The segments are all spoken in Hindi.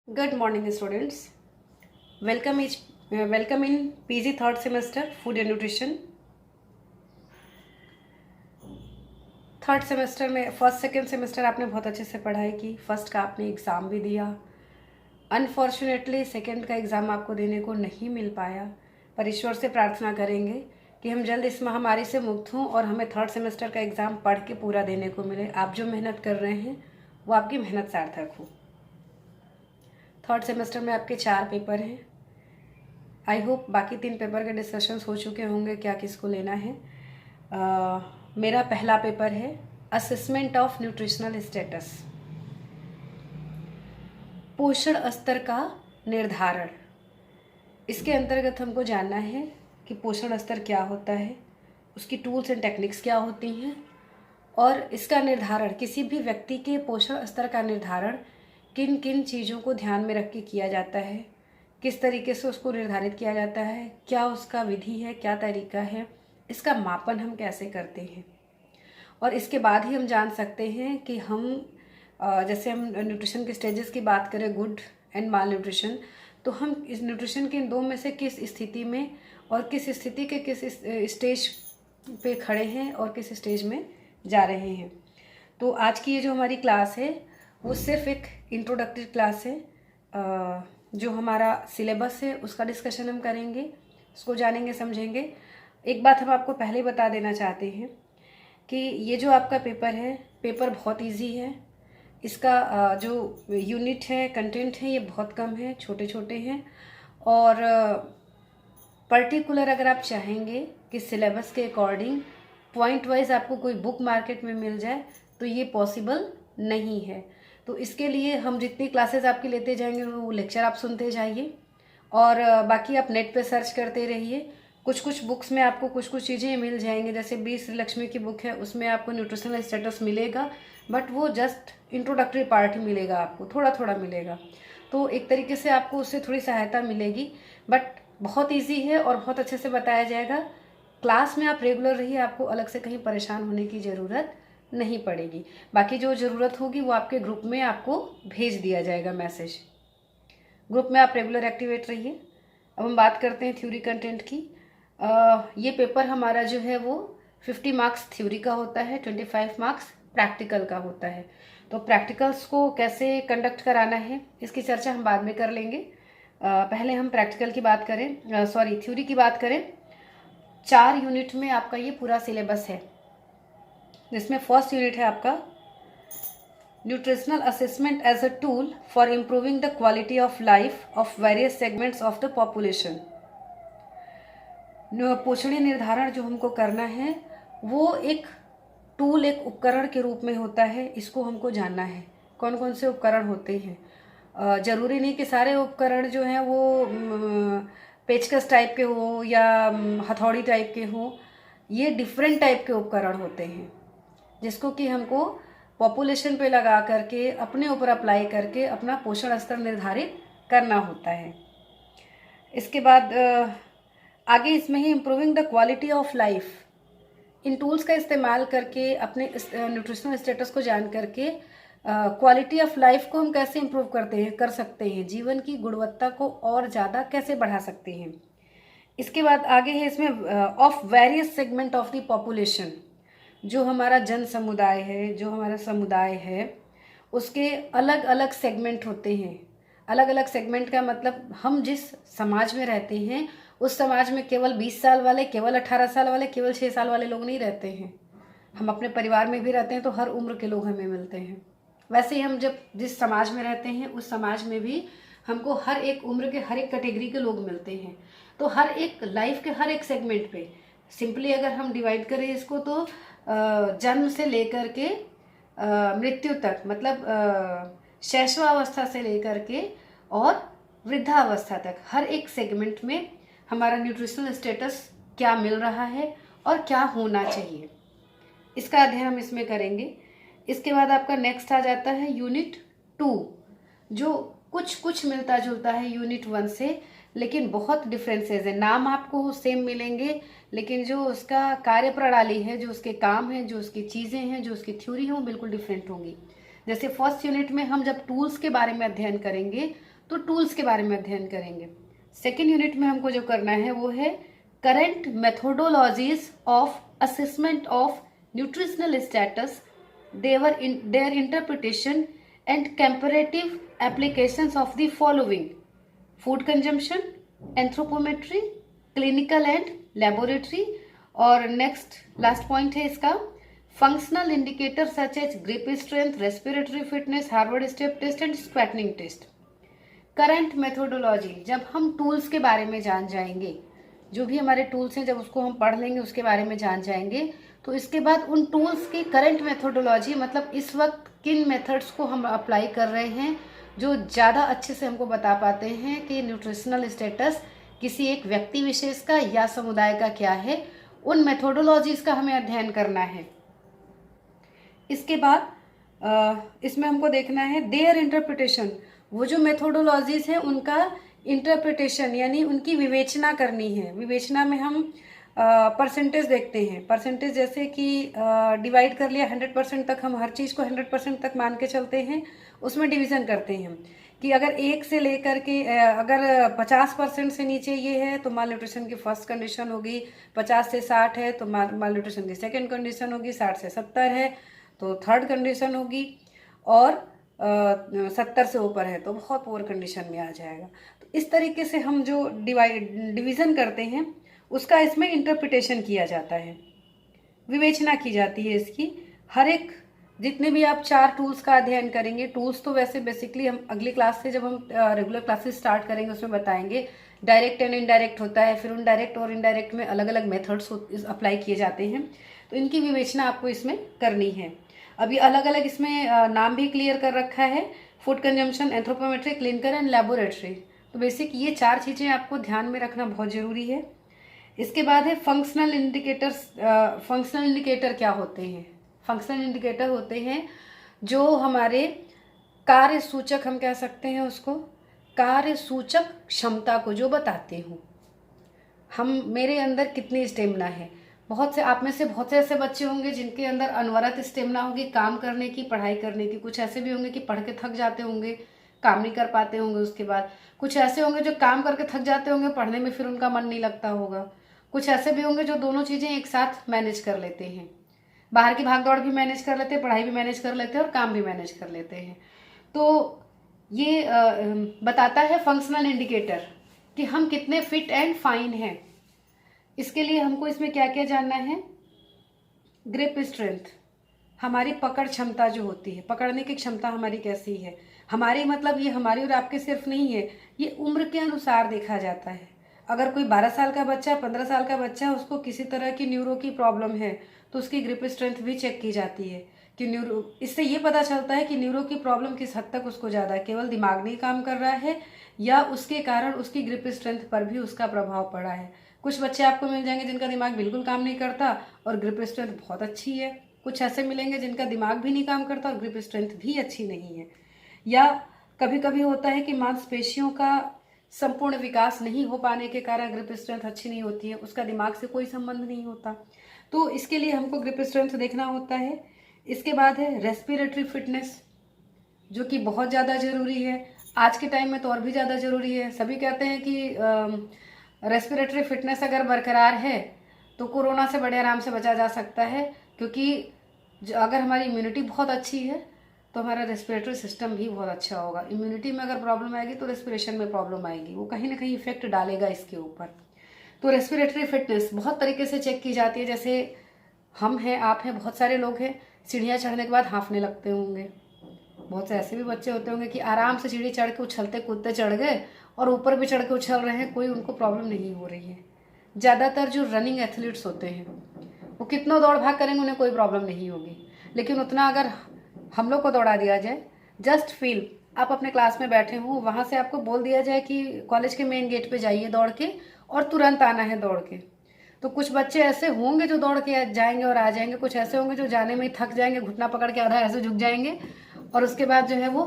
Good morning, students. Welcome in PG third semester Food and Nutrition. Third semester में फर्स्ट सेकेंड सेमेस्टर आपने बहुत अच्छे से पढ़ाई की। फर्स्ट का आपने एग्ज़ाम भी दिया। अनफॉर्चुनेटली सेकेंड का एग्ज़ाम आपको देने को नहीं मिल पाया, पर ईश्वर से प्रार्थना करेंगे कि हम जल्द इस महामारी से मुक्त हों और हमें थर्ड सेमेस्टर का एग्ज़ाम पढ़ के पूरा देने को मिले। आप जो मेहनत कर रहे हैं वो आपकी मेहनत सार्थक हो। थर्ड सेमेस्टर में आपके 4 पेपर हैं। आई होप बाकी 3 पेपर के डिस्कशंस हो चुके होंगे, क्या किसको लेना है। मेरा पहला पेपर है असेसमेंट ऑफ न्यूट्रिशनल स्टेटस, पोषण स्तर का निर्धारण। इसके अंतर्गत हमको जानना है कि पोषण स्तर क्या होता है, उसकी टूल्स एंड टेक्निक्स क्या होती हैं, और इसका निर्धारण, किसी भी व्यक्ति के पोषण स्तर का निर्धारण किन किन चीज़ों को ध्यान में रख के किया जाता है, किस तरीके से उसको निर्धारित किया जाता है, क्या उसका विधि है, क्या तरीका है, इसका मापन हम कैसे करते हैं। और इसके बाद ही हम जान सकते हैं कि हम जैसे हम न्यूट्रिशन के स्टेजेस की बात करें, गुड एंड माल न्यूट्रिशन, तो हम इस न्यूट्रिशन के इन 2 में से किस स्थिति में और किस स्थिति के किस स्टेज पे खड़े हैं और किस स्टेज में जा रहे हैं। तो आज की ये जो हमारी क्लास है वो सिर्फ एक इंट्रोडक्टरी क्लास है। जो हमारा सिलेबस है उसका डिस्कशन हम करेंगे, उसको जानेंगे समझेंगे। एक बात हम आपको पहले बता देना चाहते हैं कि ये जो आपका पेपर है, पेपर बहुत इजी है। इसका जो यूनिट है, कंटेंट है, ये बहुत कम है, छोटे छोटे हैं। और पर्टिकुलर अगर आप चाहेंगे कि सिलेबस के अकॉर्डिंग पॉइंट वाइज आपको कोई बुक मार्केट में मिल जाए तो ये पॉसिबल नहीं है। तो इसके लिए हम जितनी क्लासेस आपकी लेते जाएंगे वो लेक्चर आप सुनते जाइए, और बाकी आप नेट पे सर्च करते रहिए। कुछ बुक्स में आपको कुछ चीज़ें मिल जाएंगी, जैसे बी श्रीलक्ष्मी की बुक है, उसमें आपको न्यूट्रिशनल स्टेटस मिलेगा, बट वो जस्ट इंट्रोडक्टरी पार्ट ही मिलेगा, आपको थोड़ा थोड़ा मिलेगा। तो एक तरीके से आपको उससे थोड़ी सहायता मिलेगी, बट बहुत ईजी है और बहुत अच्छे से बताया जाएगा। क्लास में आप रेगुलर रहिए, आपको अलग से कहीं परेशान होने की ज़रूरत नहीं पड़ेगी। बाकी जो ज़रूरत होगी वो आपके ग्रुप में आपको भेज दिया जाएगा मैसेज। ग्रुप में आप रेगुलर एक्टिवेट रहिए। अब हम बात करते हैं थ्योरी कंटेंट की। ये पेपर हमारा जो है वो 50 मार्क्स थ्योरी का होता है, 25 मार्क्स प्रैक्टिकल का होता है। तो प्रैक्टिकल्स को कैसे कंडक्ट कराना है इसकी चर्चा हम बाद में कर लेंगे। पहले हम प्रैक्टिकल की बात करें, थ्योरी की बात करें। 4 यूनिट में आपका ये पूरा सिलेबस है, जिसमें फर्स्ट यूनिट है आपका nutritional assessment as a tool for improving the quality of life of various segments of the population. पोषणीय निर्धारण जो हमको करना है वो एक टूल, एक उपकरण के रूप में होता है। इसको हमको जानना है कौन कौन से उपकरण होते हैं। जरूरी नहीं कि सारे उपकरण जो हैं वो पेचकस टाइप के हो या हथौड़ी टाइप के हो। ये डिफरेंट टाइप के उपकरण होते हैं जिसको कि हमको पॉपुलेशन पे लगा करके अपने ऊपर अप्लाई करके अपना पोषण स्तर निर्धारित करना होता है। इसके बाद आगे इसमें ही improving the quality of life, इन टूल्स का इस्तेमाल करके अपने न्यूट्रिशनल स्टेटस को जान करके क्वालिटी ऑफ लाइफ को हम कैसे इम्प्रूव कर सकते हैं, जीवन की गुणवत्ता को और ज़्यादा कैसे बढ़ा सकते हैं। इसके बाद आगे है इसमें of various segment of the population, जो हमारा जन समुदाय है, जो हमारा समुदाय है, उसके अलग अलग सेगमेंट होते हैं। अलग अलग सेगमेंट का मतलब हम जिस समाज में रहते हैं उस समाज में केवल 20 साल वाले, केवल 18 साल वाले, केवल 6 साल वाले लोग नहीं रहते हैं। हम अपने परिवार में भी रहते हैं तो हर उम्र के लोग हमें मिलते हैं। वैसे ही हम जब जिस समाज में रहते हैं उस समाज में भी हमको हर एक उम्र के, हर एक कैटेगरी के लोग मिलते हैं। तो हर एक लाइफ के हर एक सेगमेंट पे सिंपली अगर हम डिवाइड करें इसको तो जन्म से लेकर के मृत्यु तक, मतलब शैशवावस्था से लेकर के और वृद्धावस्था तक हर एक सेगमेंट में हमारा न्यूट्रिशनल स्टेटस क्या मिल रहा है और क्या होना चाहिए, इसका अध्ययन हम इसमें करेंगे। इसके बाद आपका नेक्स्ट आ जाता है यूनिट 2, जो कुछ मिलता जुलता है यूनिट 1 से, लेकिन बहुत डिफरेंसेस है। नाम आपको सेम मिलेंगे लेकिन जो उसका कार्य प्रणाली है, जो उसके काम है, जो उसकी चीज़ें हैं, जो उसकी थ्योरी है, वो बिल्कुल डिफरेंट होंगी। जैसे फर्स्ट यूनिट में हम जब टूल्स के बारे में अध्ययन करेंगे तो टूल्स के बारे में अध्ययन करेंगे। सेकेंड यूनिट में हमको जो करना है वो है current methodologies of assessment of nutritional status, their interpretation and comparative applications of the following: food consumption, anthropometry, clinical and laboratory, और नेक्स्ट लास्ट पॉइंट है इसका functional indicator such as grip strength, respiratory fitness, Harvard step test and squatting test. Current methodology, जब हम टूल्स के बारे में जान जाएंगे, जो भी हमारे टूल्स हैं जब उसको हम पढ़ लेंगे, उसके बारे में जान जाएंगे, तो इसके बाद उन टूल्स की करंट मेथोडोलॉजी मतलब इस वक्त किन मेथड्स को हम अप्लाई कर रहे हैं जो ज़्यादा अच्छे से हमको बता पाते हैं कि न्यूट्रिशनल स्टेटस किसी एक व्यक्ति विशेष का या समुदाय का क्या है, उन मेथोडोलॉजीज का हमें अध्ययन करना है। इसके बाद इसमें हमको देखना है देयर इंटरप्रिटेशन, वो जो मेथोडोलॉजीज हैं उनका इंटरप्रिटेशन यानी उनकी विवेचना करनी है। विवेचना में हम परसेंटेज देखते हैं। परसेंटेज जैसे कि डिवाइड कर लिया 100% तक, हम हर चीज़ को 100% तक मान के चलते हैं, उसमें डिवीज़न करते हैं कि अगर 1 से लेकर के अगर 50% से नीचे ये है तो माल न्यूट्रिशन की फर्स्ट कंडीशन होगी, 50 से 60 है तो माल न्यूट्रिशन की सेकेंड कंडीशन होगी, 60 से 70 है तो थर्ड कंडीशन होगी, और 70 से ऊपर है तो बहुत पुअर कंडीशन में आ जाएगा। तो इस तरीके से हम जो डिवीज़न करते हैं उसका इसमें इंटरप्रिटेशन किया जाता है, विवेचना की जाती है इसकी। हर एक जितने भी आप 4 टूल्स का अध्ययन करेंगे, टूल्स तो वैसे बेसिकली हम अगली क्लास से जब हम रेगुलर क्लासेस स्टार्ट करेंगे उसमें बताएंगे। डायरेक्ट एंड इनडायरेक्ट होता है, फिर उन डायरेक्ट और इनडायरेक्ट में अलग अलग मेथड्स अप्लाई किए जाते हैं, तो इनकी विवेचना आपको इसमें करनी है। अभी अलग अलग इसमें नाम भी क्लियर कर रखा है, food consumption, anthropometry, clinical and laboratory. तो बेसिक ये 4 चीज़ें आपको ध्यान में रखना बहुत ज़रूरी है। इसके बाद है फंक्शनल इंडिकेटर्स। फंक्शनल इंडिकेटर क्या होते हैं? फंक्शनल इंडिकेटर होते हैं जो हमारे कार्य सूचक, हम कह सकते हैं उसको कार्य सूचक क्षमता को जो बताते हो, हम मेरे अंदर कितनी स्टेमिना है। बहुत से आप में से बहुत से ऐसे बच्चे होंगे जिनके अंदर अनवरत स्टेमिना होगी काम करने की, पढ़ाई करने की। कुछ ऐसे भी होंगे कि पढ़ के थक जाते होंगे, काम नहीं कर पाते होंगे। उसके बाद कुछ ऐसे होंगे जो काम करके थक जाते होंगे, पढ़ने में फिर उनका मन नहीं लगता होगा। कुछ ऐसे भी होंगे जो दोनों चीज़ें एक साथ मैनेज कर लेते हैं, बाहर की भाग दौड़ भी मैनेज कर लेते हैं, पढ़ाई भी मैनेज कर लेते हैं और काम भी मैनेज कर लेते हैं। तो ये बताता है फंक्शनल इंडिकेटर कि हम कितने फिट एंड फाइन हैं। इसके लिए हमको इसमें क्या क्या जानना है? ग्रिप स्ट्रेंथ, हमारी पकड़ क्षमता जो होती है, पकड़ने की क्षमता हमारी कैसी है। हमारी मतलब ये हमारी और आपके सिर्फ नहीं है, ये उम्र के अनुसार देखा जाता है। अगर कोई 12 साल का बच्चा, 15 साल का बच्चा, उसको किसी तरह की न्यूरो की प्रॉब्लम है तो उसकी ग्रिप स्ट्रेंथ भी चेक की जाती है कि न्यूरो, इससे ये पता चलता है कि न्यूरो की प्रॉब्लम किस हद तक उसको ज़्यादा है, केवल दिमाग नहीं काम कर रहा है या उसके कारण उसकी ग्रिप स्ट्रेंथ पर भी उसका प्रभाव पड़ा है। कुछ बच्चे आपको मिल जाएंगे जिनका दिमाग बिल्कुल काम नहीं करता और ग्रिप स्ट्रेंथ बहुत अच्छी है। कुछ ऐसे मिलेंगे जिनका दिमाग भी नहीं काम करता और ग्रिप स्ट्रेंथ भी अच्छी नहीं है। या कभी कभी होता है कि मांसपेशियों का संपूर्ण विकास नहीं हो पाने के कारण ग्रिप स्ट्रेंथ अच्छी नहीं होती है, उसका दिमाग से कोई संबंध नहीं होता। तो इसके लिए हमको ग्रिप स्ट्रेंथ देखना होता है। इसके बाद है रेस्पिरेटरी फिटनेस, जो कि बहुत ज़्यादा ज़रूरी है। आज के टाइम में तो और भी ज़्यादा ज़रूरी है। सभी कहते हैं कि रेस्पिरेटरी फिटनेस अगर बरकरार है तो कोरोना से बड़े आराम से बचा जा सकता है, क्योंकि अगर हमारी इम्यूनिटी बहुत अच्छी है तो हमारा रेस्पिरेटरी सिस्टम भी बहुत अच्छा होगा। इम्यूनिटी में अगर प्रॉब्लम आएगी तो रेस्पिरेशन में प्रॉब्लम आएगी, वो कहीं ना कहीं इफेक्ट डालेगा इसके ऊपर। तो रेस्पिरेटरी फिटनेस बहुत तरीके से चेक की जाती है। जैसे हम हैं, आप हैं, बहुत सारे लोग हैं, सीढ़ियाँ चढ़ने के बाद हाँफने लगते होंगे। बहुत से ऐसे भी बच्चे होते होंगे कि आराम से सीढ़ी चढ़ के उछलते कूदते चढ़ गए और ऊपर भी चढ़ के उछल रहे हैं, कोई उनको प्रॉब्लम नहीं हो रही है। ज़्यादातर जो रनिंग एथलीट्स होते हैं वो कितना दौड़ भाग करेंगे, उन्हें कोई प्रॉब्लम नहीं होगी। लेकिन उतना अगर हम लोग को दौड़ा दिया जाए, जस्ट फील आप अपने क्लास में बैठे हो, वहाँ से आपको बोल दिया जाए कि कॉलेज के मेन गेट पे जाइए दौड़ के और तुरंत आना है दौड़ के, तो कुछ बच्चे ऐसे होंगे जो दौड़ के जाएंगे और आ जाएंगे। कुछ ऐसे होंगे जो जाने में ही थक जाएंगे, घुटना पकड़ के आधा ऐसे झुक जाएंगे और उसके बाद जो है वो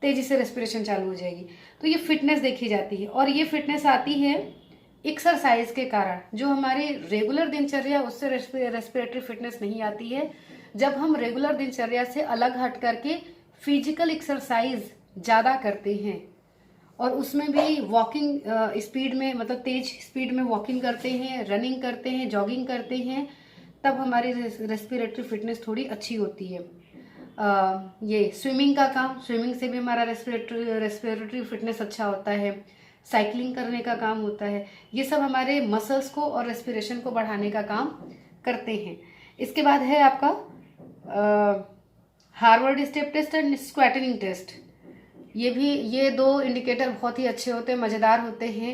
तेजी से रेस्पिरेशन चालू हो जाएगी। तो ये फिटनेस देखी जाती है और ये फिटनेस आती है एक्सरसाइज के कारण। जो हमारी रेगुलर दिनचर्या उससे रेस्पिरेटरी फिटनेस नहीं आती है। जब हम रेगुलर दिनचर्या से अलग हट करके फिजिकल एक्सरसाइज ज़्यादा करते हैं और उसमें भी वॉकिंग स्पीड में, मतलब तेज स्पीड में वॉकिंग करते हैं, रनिंग करते हैं, जॉगिंग करते हैं, तब हमारी रेस्पिरेटरी फिटनेस थोड़ी अच्छी होती है। ये स्विमिंग का काम, स्विमिंग से भी हमारा रेस्पिरेटरी फिटनेस अच्छा होता है। साइकिलिंग करने का काम होता है। ये सब हमारे मसल्स को और रेस्पिरेशन को बढ़ाने का काम करते हैं। इसके बाद है आपका Harvard step test and squatting test. ये दो इंडिकेटर बहुत ही अच्छे होते हैं, मज़ेदार होते हैं।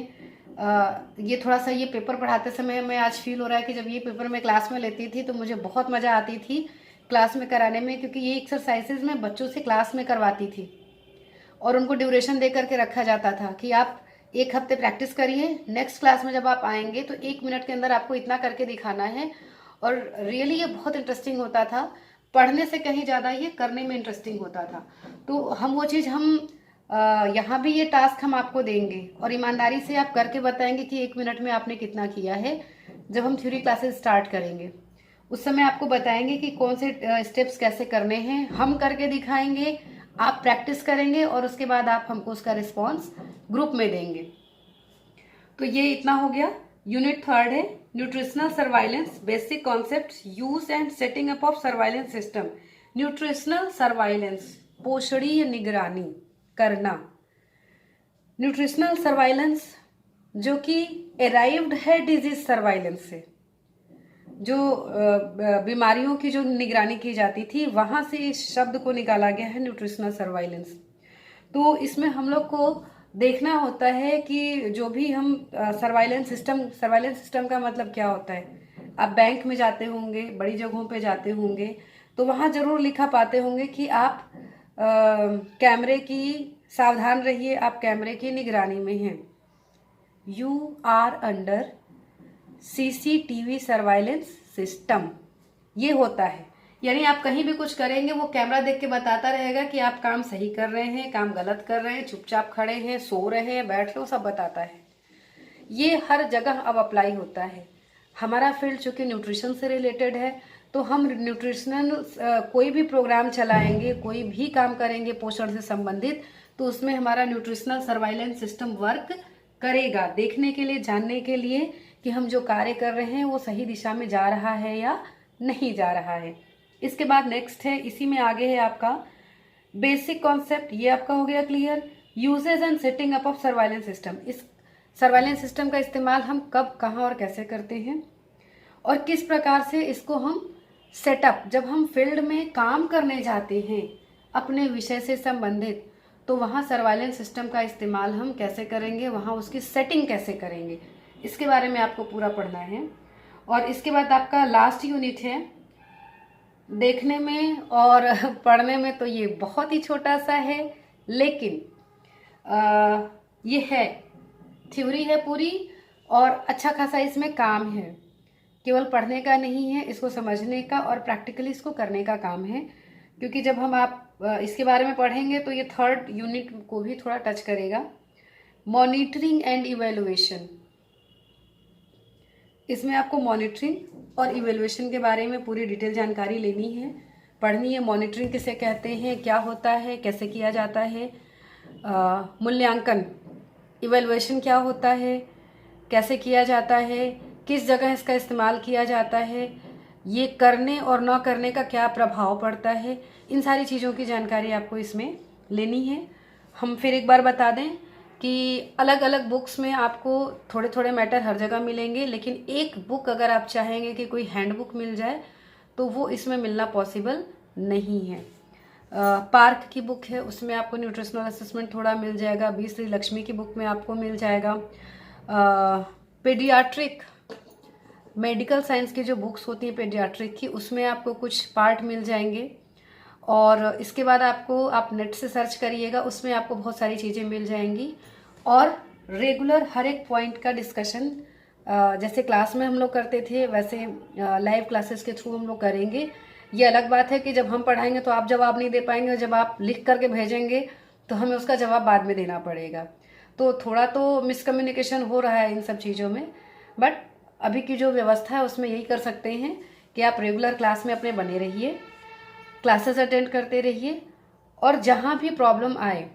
ये थोड़ा सा, ये पेपर पढ़ाते समय मैं आज फील हो रहा है कि जब ये पेपर मैं क्लास में लेती थी तो मुझे बहुत मज़ा आती थी क्लास में कराने में, क्योंकि ये एक्सरसाइजेज मैं बच्चों से क्लास में करवाती थी और उनको ड्यूरेशन दे करके रखा जाता था कि आप 1 हफ्ते प्रैक्टिस करिए, नेक्स्ट क्लास में जब आप आएंगे तो 1 मिनट के अंदर आपको इतना करके दिखाना है। और रियली ये बहुत इंटरेस्टिंग होता था, पढ़ने से कहीं ज़्यादा ये करने में इंटरेस्टिंग होता था। तो हम वो चीज़ यहाँ भी ये टास्क हम आपको देंगे और ईमानदारी से आप करके बताएंगे कि 1 मिनट में आपने कितना किया है। जब हम थ्योरी क्लासेस स्टार्ट करेंगे उस समय आपको बताएंगे कि कौन से स्टेप्स कैसे करने हैं, हम करके दिखाएंगे, आप प्रैक्टिस करेंगे और उसके बाद आप हमको उसका रिस्पॉन्स ग्रुप में देंगे। तो ये इतना हो गया। यूनिट 3 है nutritional surveillance, basic concept, use and setting up of surveillance system. Nutritional surveillance, पोषणीय निगरानी करना। न्यूट्रिशनल सर्वाइलेंस जो कि अराइव्ड है डिजीज सर्वाइलेंस से, जो बीमारियों की जो निगरानी की जाती थी वहां से इस शब्द को निकाला गया है न्यूट्रिशनल सर्वाइलेंस। तो इसमें हम लोग को देखना होता है कि जो भी हम सर्वाइलेंस सिस्टम का मतलब क्या होता है। आप बैंक में जाते होंगे, बड़ी जगहों पे जाते होंगे तो वहां जरूर लिखा पाते होंगे कि आप कैमरे की, सावधान रहिए, आप कैमरे की निगरानी में हैं, you are under CCTV surveillance system. ये होता है, यानी आप कहीं भी कुछ करेंगे वो कैमरा देख के बताता रहेगा कि आप काम सही कर रहे हैं, काम गलत कर रहे हैं, चुपचाप खड़े हैं, सो रहे हैं, बैठ रहे हो, सब बताता है। ये हर जगह अब अप्लाई होता है। हमारा फील्ड चूंकि न्यूट्रिशन से रिलेटेड है तो हम न्यूट्रिशनल कोई भी प्रोग्राम चलाएंगे, कोई भी काम करेंगे पोषण से संबंधित, तो उसमें हमारा न्यूट्रिशनल सर्वाइलेंस सिस्टम वर्क करेगा, देखने के लिए, जानने के लिए कि हम जो कार्य कर रहे हैं वो सही दिशा में जा रहा है या नहीं जा रहा है। इसके बाद नेक्स्ट है, इसी में आगे है आपका बेसिक कॉन्सेप्ट, ये आपका हो गया clear. Usages and setting up of surveillance system, इस सर्वाइलेंस सिस्टम का इस्तेमाल हम कब, कहाँ और कैसे करते हैं और किस प्रकार से इसको हम सेटअप, जब हम फील्ड में काम करने जाते हैं अपने विषय से संबंधित, तो वहाँ सर्वाइलेंस सिस्टम का इस्तेमाल हम कैसे करेंगे, वहाँ उसकी सेटिंग कैसे करेंगे, इसके बारे में आपको पूरा पढ़ना है। और इसके बाद आपका लास्ट यूनिट है, देखने में और पढ़ने में तो ये बहुत ही छोटा सा है, लेकिन ये है, थ्योरी है पूरी और अच्छा खासा इसमें काम है। केवल पढ़ने का नहीं है, इसको समझने का और प्रैक्टिकली इसको करने का काम है। क्योंकि जब हम आप इसके बारे में पढ़ेंगे तो ये 3rd यूनिट को भी थोड़ा टच करेगा। मॉनिटरिंग एंड इवेलुएशन, इसमें आपको मॉनिटरिंग और इवेलुएशन के बारे में पूरी डिटेल जानकारी लेनी है, पढ़नी है। मॉनिटरिंग किसे कहते हैं, क्या होता है, कैसे किया जाता है, मूल्यांकन, इवेलुएशन क्या होता है, कैसे किया जाता है, किस जगह इसका इस्तेमाल किया जाता है, ये करने और न करने का क्या प्रभाव पड़ता है, इन सारी चीज़ों की जानकारी आपको इसमें लेनी है। हम फिर एक बार बता दें कि अलग अलग बुक्स में आपको थोड़े थोड़े मैटर हर जगह मिलेंगे, लेकिन एक बुक अगर आप चाहेंगे कि कोई हैंडबुक मिल जाए तो वो इसमें मिलना पॉसिबल नहीं है। पार्क की बुक है, उसमें आपको न्यूट्रिशनल असेसमेंट थोड़ा मिल जाएगा। बी श्री लक्ष्मी की बुक में आपको मिल जाएगा। पेडियाट्रिक, मेडिकल साइंस की जो बुक्स होती हैं पेडियाट्रिक की, उसमें आपको कुछ पार्ट मिल जाएंगे। और इसके बाद आपको, आप नेट से सर्च करिएगा, उसमें आपको बहुत सारी चीज़ें मिल जाएंगी। और रेगुलर हर एक पॉइंट का डिस्कशन जैसे क्लास में हम लोग करते थे वैसे लाइव क्लासेस के थ्रू हम लोग करेंगे। ये अलग बात है कि जब हम पढ़ाएंगे तो आप जवाब नहीं दे पाएंगे, और जब आप लिख करके भेजेंगे तो हमें उसका जवाब बाद में देना पड़ेगा। तो थोड़ा तो मिसकम्युनिकेशन हो रहा है इन सब चीज़ों में, बट अभी की जो व्यवस्था है उसमें यही कर सकते हैं कि आप रेगुलर क्लास में अपने बने रहिए, क्लासेस अटेंड करते रहिए, और जहाँ भी प्रॉब्लम आए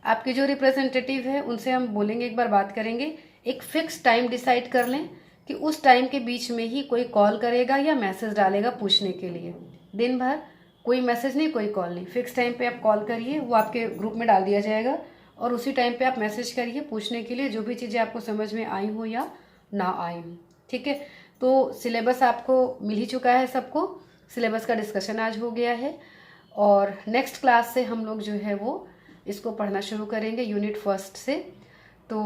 आपके जो रिप्रेजेंटेटिव है उनसे हम बोलेंगे, एक बार बात करेंगे, एक फिक्स टाइम डिसाइड कर लें कि उस टाइम के बीच में ही कोई कॉल करेगा या मैसेज डालेगा पूछने के लिए। दिन भर कोई मैसेज नहीं, कोई कॉल नहीं, फिक्स टाइम पे आप कॉल करिए, वो आपके ग्रुप में डाल दिया जाएगा और उसी टाइम पे आप मैसेज करिए पूछने के लिए, जो भी चीज़ें आपको समझ में आई हो या ना आई हो। ठीक है, तो सिलेबस आपको मिल ही चुका है सबको, सिलेबस का डिस्कशन आज हो गया है और नेक्स्ट क्लास से हम लोग जो है वो इसको पढ़ना शुरू करेंगे यूनिट 1 से। तो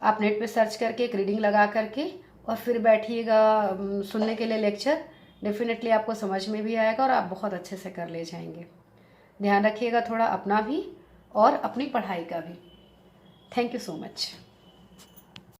आप नेट पे सर्च करके एक रीडिंग लगा करके और फिर बैठिएगा सुनने के लिए लेक्चर। डेफिनेटली आपको समझ में भी आएगा और आप बहुत अच्छे से कर ले जाएंगे। ध्यान रखिएगा थोड़ा अपना भी और अपनी पढ़ाई का भी। Thank you so much.